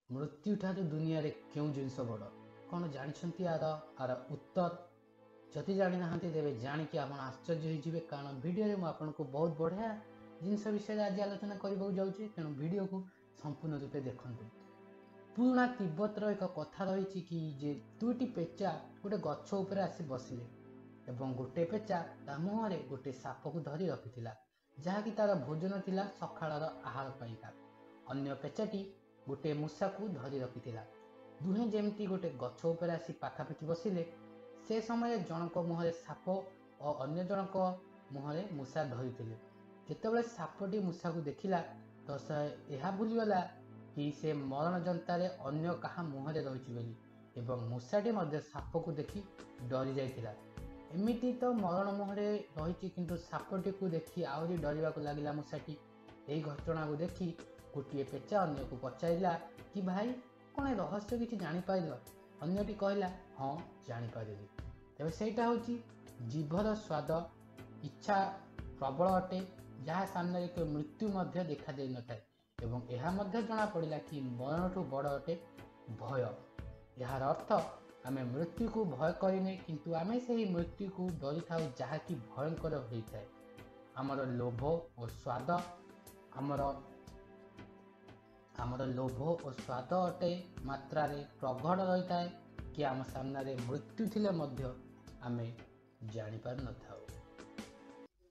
मृत्यु ठारू दुनिया रे क्यों जिनस बड़ कौन जानते आर उत्तर जदि जानी ना तेरे जाणिकी आप आश्चर्य हो कारण भिडियो मुझे बहुत बढ़िया जिनस विषय आज आलोचना करने जाऊँगी तेणु भिडियो को संपूर्ण रूपे देखूँ। पुराणा तिब्बतर एक कथा रही कि जे दुईटी पेचा गोटे गछ उपर आसी बसिले एवं गोटे पेचा ता मुहर गोटे साप को धरी रखी जहाँकि तार भोजन थिला सकाळर आहार पाइका। अन्य पेचाटी गोटे मूषा को धरी रखी दुहे जमती गोटे गछ उपर आसी पाखापाखि बसिले से समय जनक मुहरे साप और अन्य जनक मुहरे मूषा धरी जितेबाला सापटी मूषा को देखिला तो यह भूलीगला कि से मरण जंतारे अन्य कहा मुहरे रही एवं मूषाटी साप को देखि डरी जाइथिला। एमिति तो मरण मुहरे रही किंतु सापटी को देखि आहरी डरिबा को लागिला मूषाटी। यही घटना को देखि गोटे पेचा अन्य को पचारा कि भाई कौन रहस्य किसी जापार? अन्यटी कहला हाँ जापारि। तेज सेटा हूँ जीभर स्वाद इच्छा प्रबल अटे जहाँ सामने एक मृत्यु देखा दे न थाए एवं यह जना पड़ा कि मरण ठू बड़ अटे भय। यार अर्थ आम मृत्यु को भय करें किंतु आम से ही मृत्यु को डरी था जहाँकि भयंकर होता है। आमर लोभ और स्वाद आमर लोभ और स्वाद अटे मात्रा प्रगढ़ रही है कि आम सामने मृत्यु थिले आम जानी पार न था।